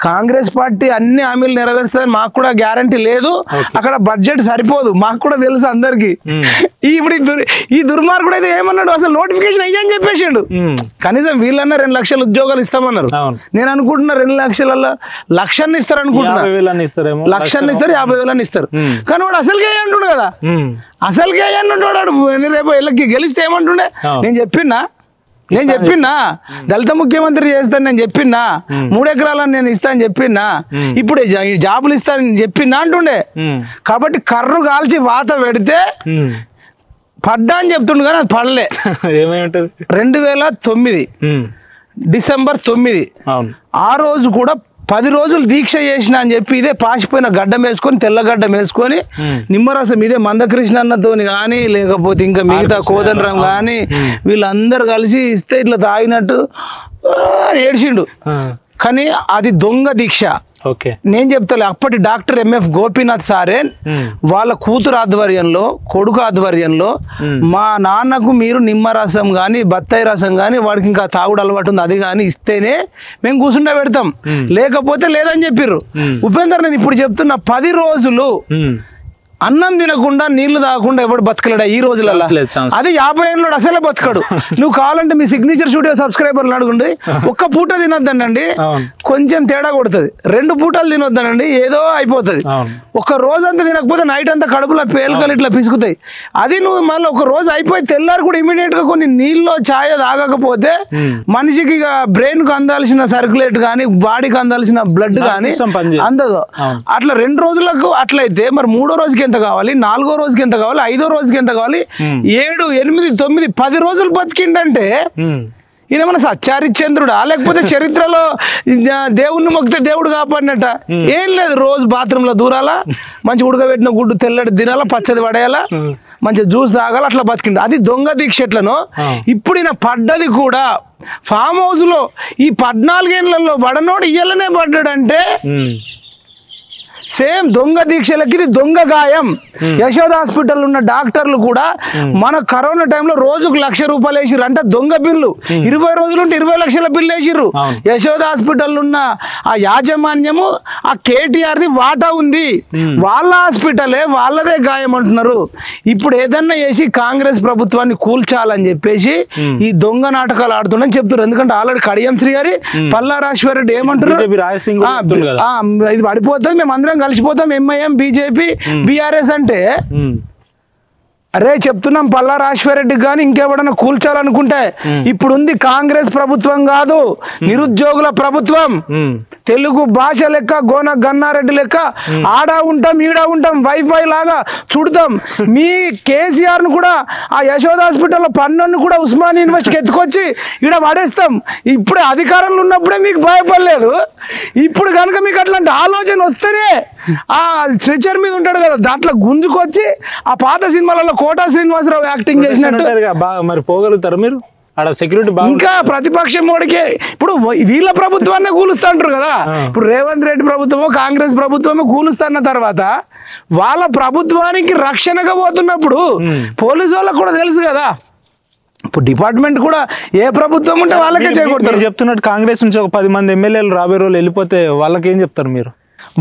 Congress party అన్ని హామీలు నెరవేరుస్తుందని మాకు కూడా గ్యారంటీ లేదు, అక్కడ బడ్జెట్ సరిపోదు మాకు కూడా తెలుసు అందరికి. ఇప్పుడు ఈ దుర్మార్గుడు అయితే ఏమన్నాడు, అసలు నోటిఫికేషన్ అయ్యని చెప్పేసిండు. కనీసం వీళ్ళన్నా 2 లక్షల ఉద్యోగాలు ఇస్తామన్నారు. నేను అనుకుంటున్నా 2 లక్షలలో 1,00,000 ఇస్తారు అనుకుంటున్నా, 1,00,000 ఇస్తారు, 50,000 ఇస్తారు. కానీ వాడు అసలుకే అంటుండు కదా, అసలుకే అంటుంటాడు. రేపు వీళ్ళకి గెలిస్తే ఏమంటుండే, నేను చెప్పినా దళిత ముఖ్యమంత్రి చేస్తాను, నేను చెప్పినా 3 ఎకరాలను నేను ఇస్తాను చెప్పినా, ఇప్పుడు జాబులు ఇస్తానని చెప్పినా అంటుండే. కాబట్టి కర్రు కాల్చి వాత పెడితే పడ్డా అని చెప్తుండు కానీ అది పడలే. ఏమైంటది 2009 డిసెంబర్ 9 ఆ రోజు కూడా 10 రోజులు దీక్ష చేసిన అని చెప్పి ఇదే పాసిపోయిన గడ్డం వేసుకొని, తెల్లగడ్డం వేసుకొని, నిమ్మరసం ఇదే మందకృష్ణ అన్నతోని కానీ లేకపోతే ఇంకా మిగతా కోదండరాం కానీ వీళ్ళందరూ కలిసి ఇస్తే ఇట్లా తాగినట్టు ఏడ్చిండు. కానీ అది దొంగ దీక్ష. నేను చెప్తాలే, అప్పటి డాక్టర్ ఎంఎఫ్ గోపీనాథ్ సారే వాళ్ళ కూతురు ఆధ్వర్యంలో, కొడుకు ఆధ్వర్యంలో మా నాన్నకు మీరు నిమ్మరసం కానీ బత్తాయి రసం కానీ వాడికి ఇంకా తాగుడు అలవాటు ఉంది అది కానీ ఇస్తేనే మేము కూర్చుండే పెడతాం, లేకపోతే లేదని చెప్పిర్రు. ఉపేందర్ నేను ఇప్పుడు చెప్తున్నా 10 రోజులు అన్నం తినకుండా నీళ్లు తాగకుండా ఎవడు బతకలేడా ఈ రోజులలో? అది 50 ఏళ్ళలో అసలే బతకడు. నువ్వు కావాలంటే మీ సిగ్నేచర్ స్టూడియో సబ్స్క్రైబర్లు అడుగుండి, 1 పూట తినొద్దనండి కొంచెం తేడా కొడుతుంది, 2 పూటలు తినొద్దనండి ఏదో అయిపోతుంది. 1 రోజంతా తినకపోతే నైట్ అంతా కడుపులో పేలికలు ఇట్లా పిసుకుతాయి. అది నువ్వు మళ్ళీ 1 రోజు అయిపోయి తెల్లారు కూడా ఇమీడియట్ గా కొన్ని నీళ్ళు ఛాయ తాగకపోతే మనిషికి బ్రెయిన్ కు అందాల్సిన సర్క్యులేట్ కానీ బాడీకి అందాల్సిన బ్లడ్ కానీ అందదు. అట్లా 2 రోజులకు అట్లయితే మరి 3వ రోజుకి ఎంత కావాలి, 4వ రోజుకి ఎంత కావాలి, 5వ రోజుకి ఎంత కావాలి, 7, 8, 9, 10 రోజులు బతికిండంటే ఈయన సత్యారిచంద్రుడా లేకపోతే చరిత్రలో దేవుణ్ణి మొక్కితే దేవుడు కాపాడినట్ట? ఏం లేదు, రోజు బాత్రూమ్ లో దూరాలా, మంచి ఉడకబెట్టిన గుడ్డు తెల్లడి తినాలా, పచ్చది పడేయాలా, మంచి జ్యూస్ తాగాలి, అట్లా బతికిండు. అది దొంగ దీక్ష ఎట్లను. ఇప్పుడు ఈయన పడ్డది కూడా ఫామ్ హౌస్ లో ఈ 14 ఏళ్లలో పడనోడు ఇయ్యలనే పడ్డాడంటే సేమ్ దొంగ దీక్షలకి ఇది దొంగ గాయం. యశోద హాస్పిటల్ ఉన్న డాక్టర్లు కూడా మన కరోనా టైంలో రోజుకు ₹1,00,000 వేసిర్రు అంటే దొంగ బిల్లు. 20 రోజులు ఉంటే 20 లక్షల బిల్లు వేసిర్రు. యశోద హాస్పిటల్ ఉన్న ఆ యాజమాన్యము ఆ కేటీఆర్ది వాటా ఉంది, వాళ్ళ హాస్పిటలే వాళ్ళదే గాయం అంటున్నారు. ఇప్పుడు ఏదన్నా చేసి కాంగ్రెస్ ప్రభుత్వాన్ని కూల్చాలని చెప్పేసి ఈ దొంగ నాటకాలు ఆడుతుండని చెప్తున్నారు. ఎందుకంటే ఆల్రెడీ కడియం శ్రీ గారి పల్లా రాజశేఖర్ ఏమంటారు, ఇది పడిపోతుంది, మేము అందరం కలిసిపోతాం ఎంఐఎం బీజేపీ బీఆర్ఎస్ అంటే. అరే చెప్తున్నాం, పల్లా రాజశేఖర రెడ్డి కానీ ఇంకెవడన్నా కూల్చాలనుకుంటే ఇప్పుడుంది కాంగ్రెస్ ప్రభుత్వం కాదు, నిరుద్యోగుల ప్రభుత్వం. తెలుగు భాష లెక్క గోన గన్నారెడ్డి లెక్క ఆడా ఉంటాం ఈడా ఉంటాం, వైఫై లాగా చుడతాం. మీ కేసీఆర్ ను కూడా ఆ యశోద హాస్పిటల్లో 12 కూడా ఉస్మానియా యూనివర్సిటీకి ఎత్తుకొచ్చి ఈడ పడేస్తాం. ఇప్పుడే అధికారంలో ఉన్నప్పుడే మీకు భయపడలేదు, ఇప్పుడు కనుక మీకు అట్లాంటి ఆలోచన వస్తేనే ఆ స్ట్రెచర్ మీద ఉంటాడు కదా దాంట్లో గుంజుకొచ్చి ఆ పాత సినిమాలలో కోటా శ్రీనివాసరావు యాక్టింగ్ చేసినట్టు మరి పోగలుగుతారు మీరు. సెక్యూరిటీ ఇంకా ప్రతిపక్షం మోడికి ఇప్పుడు వీళ్ళ ప్రభుత్వాన్ని కూలుస్తా అంటారు కదా. ఇప్పుడు రేవంత్ రెడ్డి ప్రభుత్వమో కాంగ్రెస్ ప్రభుత్వమో కూలుస్తున్న తర్వాత వాళ్ళ ప్రభుత్వానికి రక్షణగా పోతున్నప్పుడు పోలీసు వాళ్ళకు కూడా తెలుసు కదా. ఇప్పుడు డిపార్ట్మెంట్ కూడా ఏ ప్రభుత్వం ఉంటే వాళ్ళకే చేయకూడదు. చెప్తున్నట్టు కాంగ్రెస్ నుంచి ఒక 10 మంది ఎమ్మెల్యేలు రాబోయే రోజులు వెళ్ళిపోతే వాళ్ళకి ఏం చెప్తారు మీరు?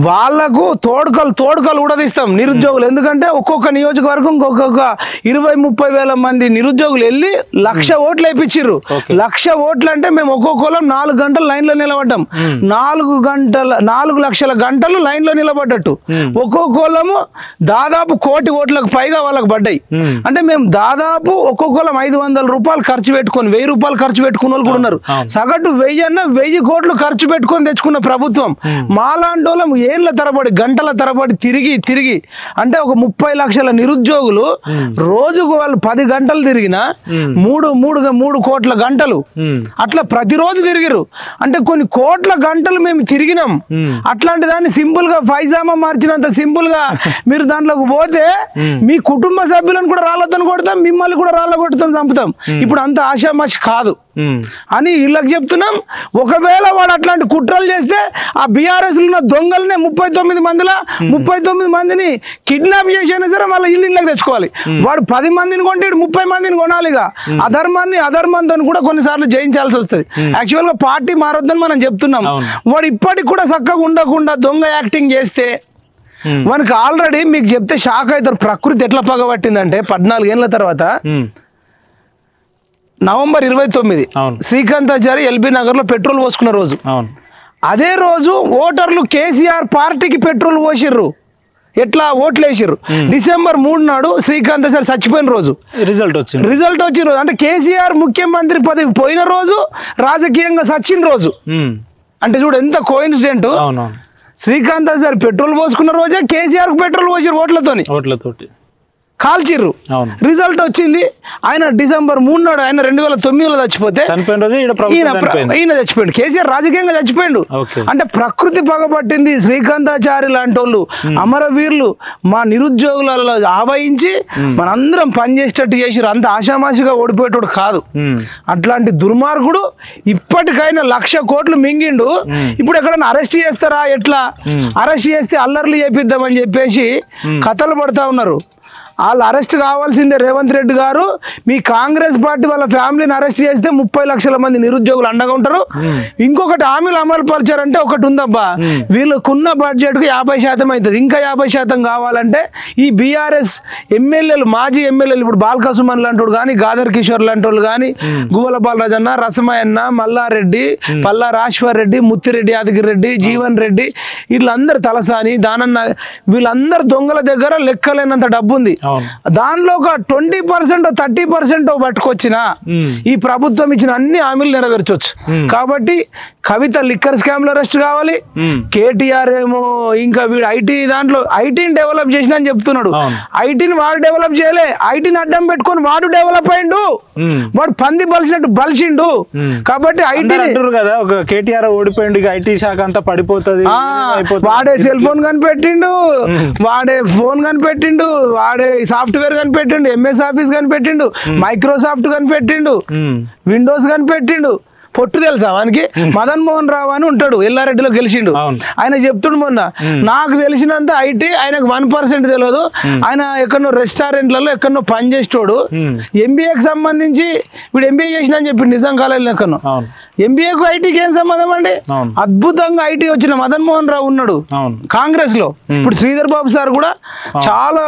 వాళ్లకు తోడుకలు ఊడదీస్తాం నిరుద్యోగులు. ఎందుకంటే ఒక్కొక్క నియోజకవర్గం ఒక్కొక్క 20-30 వేల మంది నిరుద్యోగులు వెళ్ళి 1,00,000 ఓట్లు వేయించారు. 1,00,000 ఓట్లు అంటే మేము ఒక్కొక్కలం 4 గంటలు లైన్ లో నిలబడ్డాం. 4 లక్షల గంటలు లైన్ లో నిలబడ్డట్టు ఒక్కొక్కలము దాదాపు 1 కోటి ఓట్లకు పైగా వాళ్ళకి పడ్డాయి. అంటే మేము దాదాపు ఒక్కొక్కలం ₹500 ఖర్చు పెట్టుకొని ₹1000 ఖర్చు పెట్టుకున్న వాళ్ళు కూడా ఉన్నారు. సగటు 1000 కోట్లు ఖర్చు పెట్టుకొని తెచ్చుకున్న ప్రభుత్వం. మాలాంటి వాళ్ళం ఏళ్ళ తరబడి గంటల తరబడి తిరిగి అంటే ఒక 30 లక్షల నిరుద్యోగులు రోజుకు వాళ్ళు 10 గంటలు తిరిగినా 3 కోట్ల గంటలు అట్లా ప్రతిరోజు తిరిగిరు. అంటే కొన్ని కోట్ల గంటలు మేము తిరిగినాం. అట్లాంటి దాన్ని సింపుల్ గా ఫైజామా మార్చినంత సింపుల్ గా మీరు దాంట్లోకి పోతే మీ కుటుంబ సభ్యులను కూడా రాళ్ళతో కొడతాం, మిమ్మల్ని కూడా రాళ్ళ కొట్టుతాం, చంపుతాం. ఇప్పుడు అంత ఆషామాషి కాదు. అని వీళ్ళకి చెప్తున్నాం. ఒకవేళ వాడు అట్లాంటి కుట్రలు చేస్తే ఆ బీఆర్ఎస్ ఉన్న దొంగలనే 39 మందిలా 39 మందిని కిడ్నాప్ చేసినా సరే వాళ్ళ ఇళ్ళకి తెచ్చుకోవాలి. వాడు 10 మందిని కొంటే 30 మందిని కొనాలిగా. అధర్మంతో కూడా కొన్నిసార్లు జయించాల్సి వస్తుంది. యాక్చువల్ గా పార్టీ మారొద్దని మనం చెప్తున్నాం. వాడు ఇప్పటికి కూడా చక్కగా ఉండకుండా దొంగ యాక్టింగ్ చేస్తే మనకి ఆల్రెడీ మీకు చెప్తే షాక్ అవుతారు. ప్రకృతి ఎట్లా పగబట్టిందంటే 14 ఏళ్ల తర్వాత నవంబర్ 29 శ్రీకాంతాచారి ఎల్బీ నగర్ లో పెట్రోల్ పోసుకున్న రోజు. అదే రోజు ఓటర్లు కేసీఆర్ పార్టీకి పెట్రోల్ పోసిర్రు. ఎట్లా ఓట్లు వేసిర్రు. డిసెంబర్ 3 నాడు శ్రీకాంతాచారి చచ్చిపోయిన రోజు రిజల్ట్ వచ్చిన రోజు. అంటే కేసీఆర్ ముఖ్యమంత్రి పదవి పోయిన రోజు, రాజకీయంగా చచ్చిన రోజు. అంటే చూడు ఎంత కోఇన్సిడెంట్. శ్రీకాంతాచారి పెట్రోల్ పోసుకున్న రోజే కేసీఆర్ కు పెట్రోల్ పోసిర్రు ఓట్లతోటి కాల్చిర్రు. రిజల్ట్ వచ్చింది. ఆయన డిసెంబర్ 3 నాడు ఆయన 2009లో చచ్చిపోతే ఈయన చచ్చిపోయాడు. కేసీఆర్ రాజకీయంగా చచ్చిపోయాడు. అంటే ప్రకృతి పగబట్టింది. శ్రీకాంతాచారి లాంటి వాళ్ళు అమరవీరులు మా నిరుద్యోగులలో ఆవహించి మనందరం పనిచేసేటట్టు చేసిరు. అంత ఆషామాషిగా ఓడిపోయేటోడు కాదు. అట్లాంటి దుర్మార్గుడు ఇప్పటికైనా 1,00,000 కోట్లు మింగిండు. ఇప్పుడు ఎక్కడైనా అరెస్ట్ చేస్తారా? ఎట్లా అరెస్ట్ చేస్తే అల్లర్లు చేపిద్దామని చెప్పేసి కథలు పడతా ఉన్నారు. వాళ్ళు అరెస్ట్ కావాల్సిందే. రేవంత్ రెడ్డి గారు మీ కాంగ్రెస్ పార్టీ వాళ్ళ ఫ్యామిలీని అరెస్ట్ చేస్తే 30 లక్షల మంది నిరుద్యోగులు అండగా ఉంటారు. ఇంకొకటి హామీలు అమలు పరిచారంటే ఒకటి ఉందబ్బా, వీళ్ళకున్న బడ్జెట్ కు 50% అవుతుంది. ఇంకా 50% కావాలంటే ఈ బీఆర్ఎస్ ఎమ్మెల్యేలు, మాజీ ఎమ్మెల్యేలు, ఇప్పుడు బాల్కసుమన్ లాంటి కానీ, గాదర్ కిషోర్ లాంటి వాళ్ళు కానీ, గువ్వల బాలరాజన్న, రసమయ్యన్న, మల్లారెడ్డి, పల్లా రాజేశ్వర్ రెడ్డి, ముత్తిరెడ్డి, యాదగిరి రెడ్డి, జీవన్ రెడ్డి, వీళ్ళందరూ తలసాని, దానన్న, వీళ్ళందరూ దొంగల దగ్గర లెక్కలేనంత డబ్బు ఉంది. దానిలో ఒక 20% 30% పట్టుకొచ్చిన ఈ ప్రభుత్వం ఇచ్చిన అన్ని హామీలు నెరవేర్చవచ్చు. కాబట్టి కవిత లిక్కర్ స్కామ్ లో అరెస్ట్ కావాలి. కేటీఆర్ ఏమో ఇంకా వీడు ఐటీని డెవలప్ చేసిన అని చెప్తున్నాడు. ఐటీని వాడు డెవలప్ చేయలే. ఐటీని అడ్డం పెట్టుకొని వాడు డెవలప్ అయిండు. వాడు పంది బలిసినట్టు బలిసిండు. కాబట్టి ఐటీ కదా ఒక కేటీఆర్ ఓడిపోయిండు, ఐటీ శాఖ అంతా పడిపోతుంది. వాడే సెల్ ఫోన్ కనిపెట్టిండు, వాడే ఫోన్ కనిపెట్టిండు, వాడే సాఫ్ట్వేర్ కనిపెట్టిండు, ఎంఎస్ ఆఫీస్ కనిపెట్టిండు, మైక్రోసాఫ్ట్ కనిపెట్టిండు, విండోస్ కనిపెట్టిండు. పొట్టు తెలుసా వానికి? మదన్ మోహన్ రావు అని ఉంటాడు, ఎల్లారెడ్డిలో గెలిచిండు. ఆయన చెప్తుండు మొన్న, నాకు తెలిసినంత ఐటీ ఆయనకు 1% తెలియదు. ఆయన ఎక్కడో రెస్టారెంట్లలో ఎక్కడో పని చేసేటోడు. ఎంబీఏకి సంబంధించి వీడు ఎంబీఏ చేసిన అని చెప్పి నిజాం కాలేజీలో ఎక్కడో. ఎంబీఏకు ఐటీకి ఏం సంబంధం అండి? అద్భుతంగా ఐటీ వచ్చిన మదన్ మోహన్ రావు ఉన్నాడు కాంగ్రెస్ లో. ఇప్పుడు శ్రీధర్ బాబు సార్ కూడా చాలా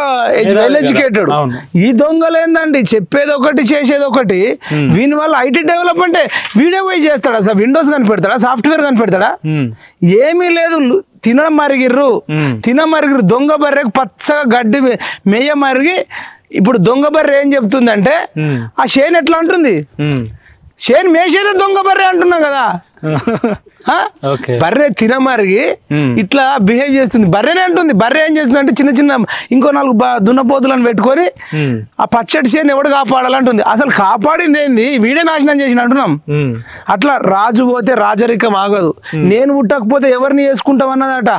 వెల్ ఎడ్యుకేటెడ్. ఈ దొంగలు ఏందండి, చెప్పేది ఒకటి చేసేది ఒకటి. వీని వల్ల ఐటీ డెవలప్మెంట్ వీడియో చేస్తాడా? సార్ విండోస్ కనిపెడతాడా? సాఫ్ట్వేర్ కనిపెడతాడా? ఏమీ లేదు. తినమరిగిర్రు దొంగ బర్రెకు పచ్చగా గడ్డి మెయ్య మరిగి. ఇప్పుడు దొంగ బర్రె ఏం చెప్తుందంటే, ఆ షేన్ ఎట్లా ఉంటుంది? షేన్ మేసేదే దొంగ బర్రె అంటున్నాం కదా. బర్రె తినమరిగి ఇట్లా బిహేవ్ చేస్తుంది. బర్రెనే అంటుంది. బర్రె ఏం చేస్తుంది అంటే చిన్న చిన్న ఇంకో 4 దున్నపోతులను పెట్టుకొని ఆ పచ్చడి చేను ఎవడు కాపాడాలంటుంది. అసలు కాపాడింది ఏంది? వీడే నాశనం చేసిన అంటున్నాం. అట్లా రాజు పోతే రాజరికం ఆగదు. నేను పుట్టకపోతే ఎవరిని చేసుకుంటామన్నదట.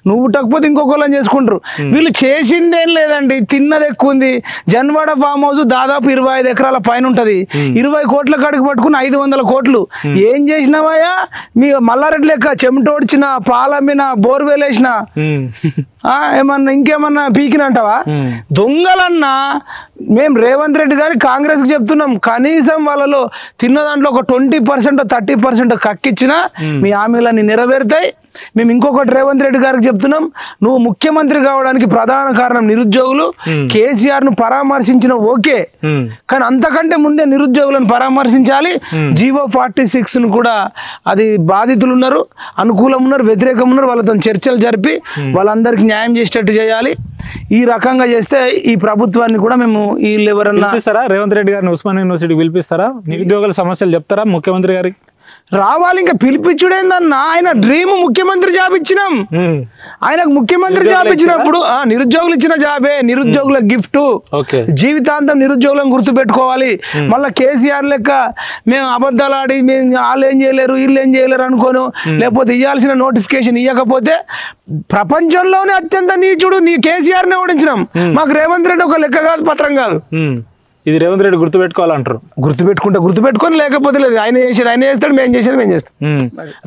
నువ్వు పుట్టకపోతే ఇంకొకళ్ళని చేసుకుంటారు. వీళ్ళు చేసిందేం లేదండి, తిన్నది ఎక్కువ ఉంది. జన్వాడ ఫామ్ హౌస్ దాదాపు 25 ఎకరాల పైన ఉంటది. 20 కోట్ల కాడికి పట్టుకుని 500 కోట్లు. ఏం చేసినావయ్యా? మీ మల్లారెడ్డి లెక్క చెమటోడ్చిన, పాలమ్మిన, బోర్వెల్ వేసిన, ఏమన్నా ఇంకేమన్నా పీకినంటావా? దొంగలన్నా మేము రేవంత్ రెడ్డి గారి కాంగ్రెస్ కి చెప్తున్నాం, కనీసం వాళ్ళలో తిన్న దాంట్లో ఒక 20% 30% కక్కిచ్చినా మీ హామీలన్నీ నెరవేరుతాయి. మేము ఇంకొకటి రేవంత్ రెడ్డి గారికి చెప్తున్నాం, నువ్వు ముఖ్యమంత్రి కావడానికి ప్రధాన కారణం నిరుద్యోగులు. కేసీఆర్ ను పరామర్శించిన ఓకే, కానీ అంతకంటే ముందే నిరుద్యోగులను పరామర్శించాలి. జీవో 46 ను కూడా అది బాధితులు ఉన్నారు, అనుకూలం ఉన్నారు, వ్యతిరేకం ఉన్నారు, వాళ్ళతో చర్చలు జరిపి వాళ్ళందరికీ న్యాయం చేసేటట్టు చేయాలి. ఈ రకంగా చేస్తే ఈ ప్రభుత్వాన్ని కూడా మేము వీళ్ళు ఎవరన్నా రేవంత్ రెడ్డి గారిని ఉస్మానియా యూనివర్సిటీకి పిలిపిస్తారా? నిరుద్యోగుల సమస్యలు చెప్తారా ముఖ్యమంత్రి గారికి? రావాలి. ఇంకా పిలిపించుడేందన్నా, ఆయన డ్రీమ్ ముఖ్యమంత్రి జాబ్ ఇచ్చినాం. ఆయనకు ముఖ్యమంత్రి జాబ్ ఇచ్చినప్పుడు నిరుద్యోగులు ఇచ్చిన జాబే, నిరుద్యోగుల గిఫ్ట్. జీవితాంతం నిరుద్యోగులను గుర్తుపెట్టుకోవాలి. మళ్ళీ కేసీఆర్ లెక్క మేము అబద్ధాలు ఆడి మేము వాళ్ళు ఏం చేయలేరు వీళ్ళు ఏం చేయలేరు అనుకోను, లేకపోతే ఇవ్వాల్సిన నోటిఫికేషన్ ఇవ్వకపోతే ప్రపంచంలోనే అత్యంత నీచుడు నీ కేసీఆర్ నే ఓడించినాం. మాకు రేవంత్ రెడ్డి ఒక లెక్క కాదు, పత్రం కాదు. ఇది రేవంత్ రెడ్డి గుర్తుపెట్టుకోవాలంటారు. గుర్తుపెట్టుకొని లేకపోతే లేదు. ఆయన చేసేది ఆయన చేస్తాడు, మేము చేసేది మేము చేస్తాం.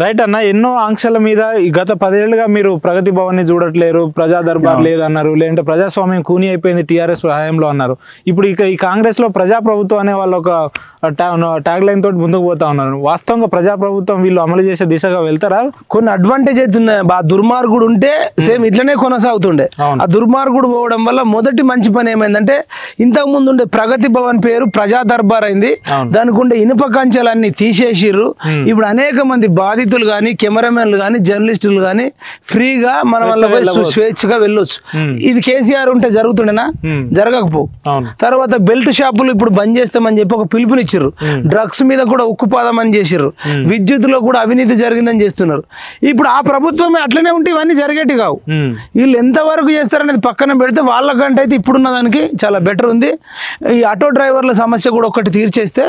రైట్ అన్న. ఎన్నో ఆంక్షల మీద ఈ గత 10 ఏళ్లుగా మీరు ప్రగతి భవన్ ని చూడట్లేరు, ప్రజా దర్బార్ లేదన్నారు, లేదంటే ప్రజాస్వామ్యం కూని అయిపోయింది టీఆర్ఎస్ హయాంలో అన్నారు. ఇప్పుడు ఇక ఈ కాంగ్రెస్ లో ప్రజాప్రభుత్వం అనే వాళ్ళు ఒక ట్యాగ్ లైన్ తోటి ముందుకు పోతా ఉన్నారు. వాస్తవంగా ప్రజాప్రభుత్వం వీళ్ళు అమలు చేసే దిశగా వెళ్తారా? కొన్ని అడ్వాంటేజ్ అవుతుంది. ఆ దుర్మార్గుడు ఉంటే సేమ్ ఇట్లనే కొనసాగుతుండే. ఆ దుర్మార్గుడు పోవడం వల్ల మొదటి మంచి పని ఏమైందంటే ఇంతకు ముందు ఉండే ప్రగతి భవన్ పేరు ప్రజా దర్బార్ అయింది. దానికి ఉండే ఇనుప కంచెలన్నీ తీసేసిర్రు. ఇప్పుడు అనేక మంది బాధితులు కానీ, కెమెరామెన్లు కానీ, జర్నలిస్టులు కానీ ఫ్రీగా మన వల్ల స్వేచ్ఛగా వెళ్ళొచ్చు. ఇది కేసీఆర్ ఉంటే జరుగుతుండేనా? జరగకపో. తర్వాత బెల్ట్ షాపులు ఇప్పుడు బంద్ చేస్తామని చెప్పి ఒక పిలుపునిచ్చిర్రు. డ్రగ్స్ మీద కూడా ఉక్కుపాదం అని చేసిర్రు. విద్యుత్తులో కూడా అవినీతి జరిగిందని చేస్తున్నారు. ఇప్పుడు ఆ ప్రభుత్వమే అట్లనే ఉంటే ఇవన్నీ జరిగేటి కావు. వీళ్ళు ఎంతవరకు చేస్తారనేది పక్కన పెడితే వాళ్ళకంటే అయితే ఇప్పుడున్న దానికి చాలా బెటర్ ఉంది. ఈ ఆటో డ్రైవర్ల సమస్య కూడా ఒకటి తీర్చేస్తే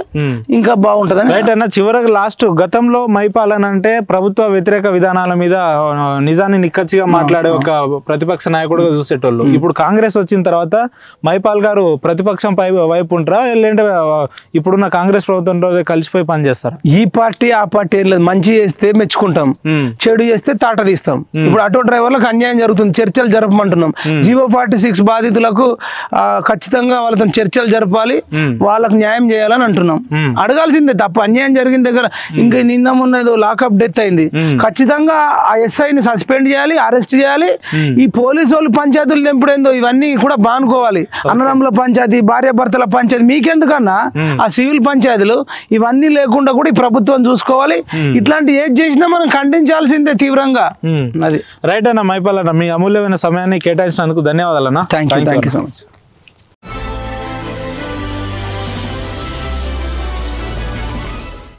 ఇంకా బాగుంటుందని. రైట్ అన్న. చివరికి లాస్ట్ గతంలో మైపాలన అంటే ప్రభుత్వ వ్యతిరేక విధానాల మీద నిజాన్ని నిక్కచ్చిగా మాట్లాడే ఒక ప్రతిపక్ష నాయకుడుగా చూసేటోళ్ళు. ఇప్పుడు కాంగ్రెస్ వచ్చిన తర్వాత మైపాల్ గారు ప్రతిపక్షం వైపు ఉంటారా, లేదంటే ఇప్పుడున్న కాంగ్రెస్ ప్రభుత్వంతో కలిసిపోయి పనిచేస్తారా? ఈ పార్టీ ఆ పార్టీ ఏం లేదు. మంచి చేస్తే మెచ్చుకుంటాం, చెడు చేస్తే తాట తీస్తాం. ఇప్పుడు ఆటో డ్రైవర్లకు అన్యాయం జరుగుతుంది, చర్చలు జరపమంటున్నాం. జీవో 46 బాధితులకు ఖచ్చితంగా వాళ్ళతో చర్చలు జరపాలి, వాళ్ళకు న్యాయం చేయాలని అంటున్నాం. అడగాల్సిందే తప్ప. అన్యాయం జరిగిన దగ్గర ఇంకా నిన్న మొన్న ఏదో లాకప్ డెత్ అయింది, ఖచ్చితంగా ఆ ఎస్ఐని సస్పెండ్ చేయాలి, అరెస్ట్ చేయాలి. ఈ పోలీసు వాళ్ళు పంచాయతీలు తెంపుడేందో ఇవన్నీ కూడా బానుకోవాలి. అన్నదమ్ముల పంచాయతీ, భార్యాభర్తల పంచాయతీ మీకెందుకన్నా ఆ సివిల్ పంచాయతీలు ఇవన్నీ లేకుండా కూడా ఈ ప్రభుత్వం చూసుకోవాలి. ఇట్లాంటి ఏది చేసినా మనం ఖండించాల్సిందే తీవ్రంగా. అది రైట్ అన్న. మైపాల్ అన్న, మీ అమూల్యమైన సమయాన్ని కేటాయించినందుకు ధన్యవాదాలు అన్న. Thank you so much.